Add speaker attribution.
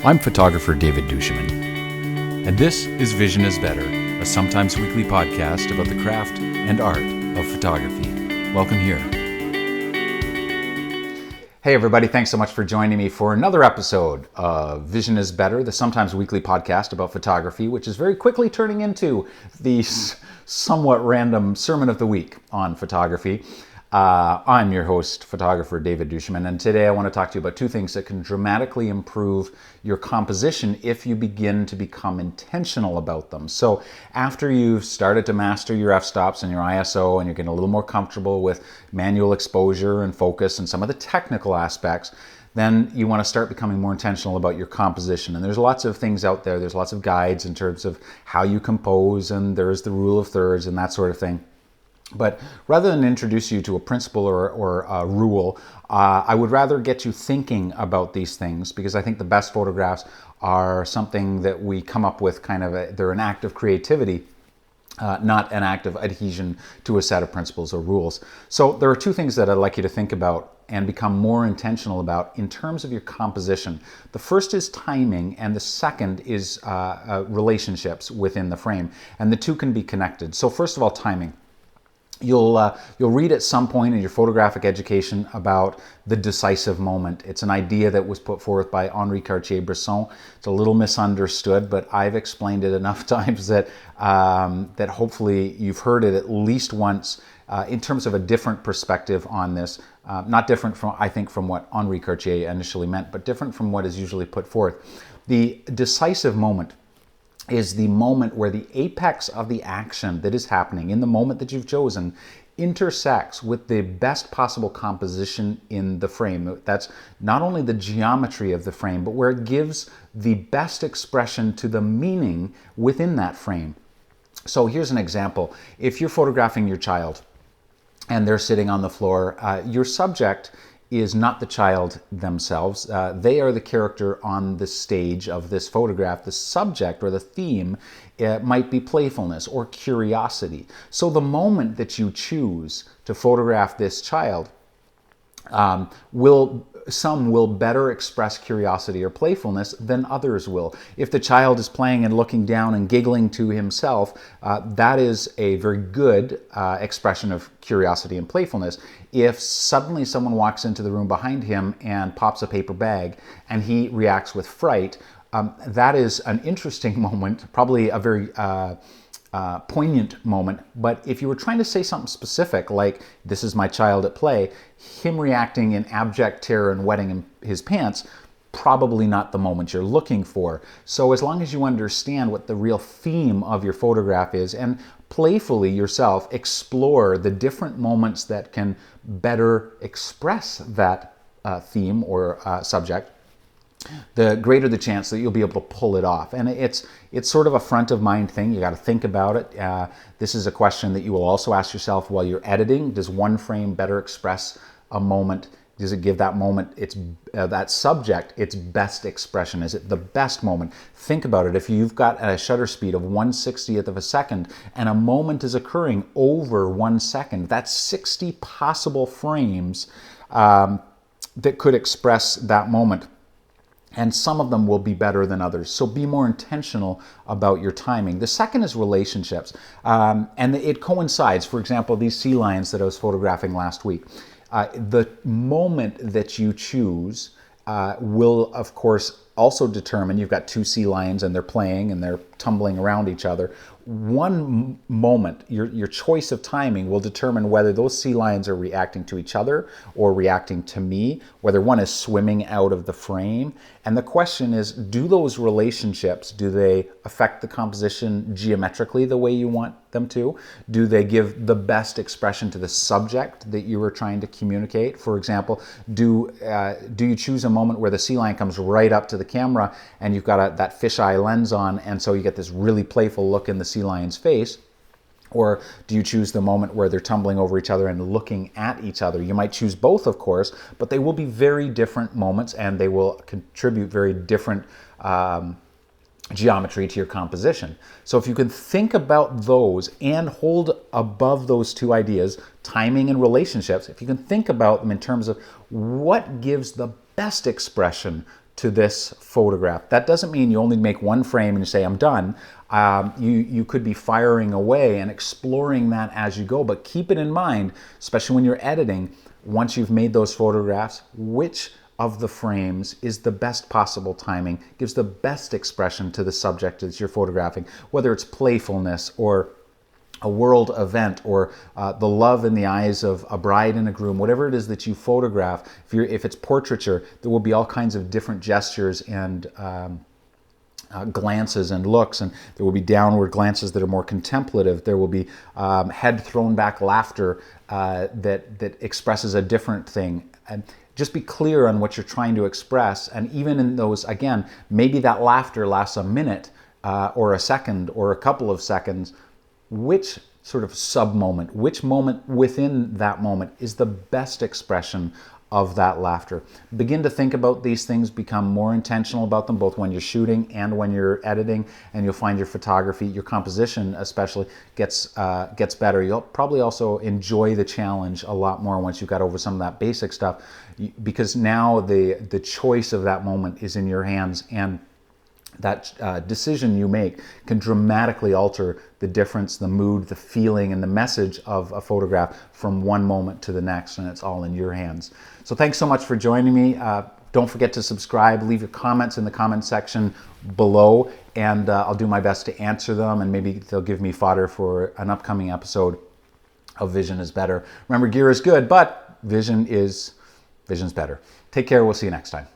Speaker 1: I'm photographer David duChemin, and this is Vision is Better, a sometimes weekly podcast about the craft and art of photography. Welcome here. Hey everybody, thanks so much for joining me for another episode of Vision is Better, the sometimes weekly podcast about photography, which is very quickly turning into the somewhat random sermon of the week on photography. I'm your host, photographer David duChemin, and today I want to talk to you about two things that can dramatically improve your composition if you begin to become intentional about them. So after you've started to master your f-stops and your ISO and you're getting a little more comfortable with manual exposure and focus and some of the technical aspects, then you want to start becoming more intentional about your composition. And there's lots of things out there. There's lots of guides in terms of how you compose, and there's the rule of thirds and that sort of thing. But rather than introduce you to a principle or a rule, I would rather get you thinking about these things, because I think the best photographs are something that we come up with they're an act of creativity, not an act of adhesion to a set of principles or rules. So there are two things that I'd like you to think about and become more intentional about in terms of your composition. The first is timing, and the second is relationships within the frame. And the two can be connected. So first of all, timing. You'll read at some point in your photographic education about the decisive moment. It's an idea that was put forth by Henri Cartier-Bresson. It's a little misunderstood, but I've explained it enough times that that hopefully you've heard it at least once in terms of a different perspective on this. Not different from, I think, from what Henri Cartier initially meant, but different from what is usually put forth. The decisive moment is the moment where the apex of the action that is happening in the moment that you've chosen intersects with the best possible composition in the frame. That's not only the geometry of the frame, but where it gives the best expression to the meaning within that frame. So here's an example. If you're photographing your child and they're sitting on the floor, your subject is not the child themselves. They are the character on the stage of this photograph. The subject or the theme might be playfulness or curiosity. So the moment that you choose to photograph this child some will better express curiosity or playfulness than others will. If the child is playing and looking down and giggling to himself, that is a very good expression of curiosity and playfulness. If suddenly someone walks into the room behind him and pops a paper bag and he reacts with fright, that is an interesting moment, probably a very poignant moment. But if you were trying to say something specific, like "this is my child at play," him reacting in abject terror and wetting his pants, probably not the moment you're looking for. So as long as you understand what the real theme of your photograph is, and playfully yourself explore the different moments that can better express that theme or subject, the greater the chance that you'll be able to pull it off. And it's sort of a front of mind thing. You got to think about it. This is a question that you will also ask yourself while you're editing. Does one frame better express a moment? Does it give that moment, that subject, its best expression? Is it the best moment? Think about it. If you've got a shutter speed of 1/60th of a second and a moment is occurring over 1 second, that's 60 possible frames that could express that moment. And some of them will be better than others. So be more intentional about your timing. The second is relationships. And it coincides. For example, these sea lions that I was photographing last week. The moment that you choose will, of course, also determine, you've got two sea lions and they're playing and they're tumbling around each other. One moment, your choice of timing will determine whether those sea lions are reacting to each other or reacting to me, whether one is swimming out of the frame. And the question is, do those relationships, do they affect the composition geometrically the way you want them to? Do they give the best expression to the subject that you were trying to communicate? For example, do you choose a moment where the sea lion comes right up to the camera and you've got that fisheye lens on, and so you get this really playful look in the sea lion's face? Or do you choose the moment where they're tumbling over each other and looking at each other? You might choose both, of course, but they will be very different moments and they will contribute very different geometry to your composition. So if you can think about those and hold above those two ideas, timing and relationships, if you can think about them in terms of what gives the best expression to this photograph. That doesn't mean you only make one frame and you say, I'm done. You could be firing away and exploring that as you go, but keep it in mind, especially when you're editing, once you've made those photographs, which of the frames is the best possible timing, gives the best expression to the subject that you're photographing, whether it's playfulness or a world event or the love in the eyes of a bride and a groom, whatever it is that you photograph. If it's portraiture, there will be all kinds of different gestures and glances and looks, and there will be downward glances that are more contemplative. There will be head thrown back laughter that expresses a different thing. And just be clear on what you're trying to express. And even in those, again, maybe that laughter lasts a minute or a second or a couple of seconds. Which sort of sub-moment, which moment within that moment is the best expression of that laughter? Begin to think about these things, become more intentional about them, both when you're shooting and when you're editing, and you'll find your photography, your composition especially, gets better. You'll probably also enjoy the challenge a lot more once you've got over some of that basic stuff, because now the choice of that moment is in your hands, and that decision you make can dramatically alter the difference, the mood, the feeling, and the message of a photograph from one moment to the next, and it's all in your hands. So thanks so much for joining me. Don't forget to subscribe, leave your comments in the comment section below, and I'll do my best to answer them, and maybe they'll give me fodder for an upcoming episode of Vision is Better. Remember, gear is good, but vision's better. Take care. We'll see you next time.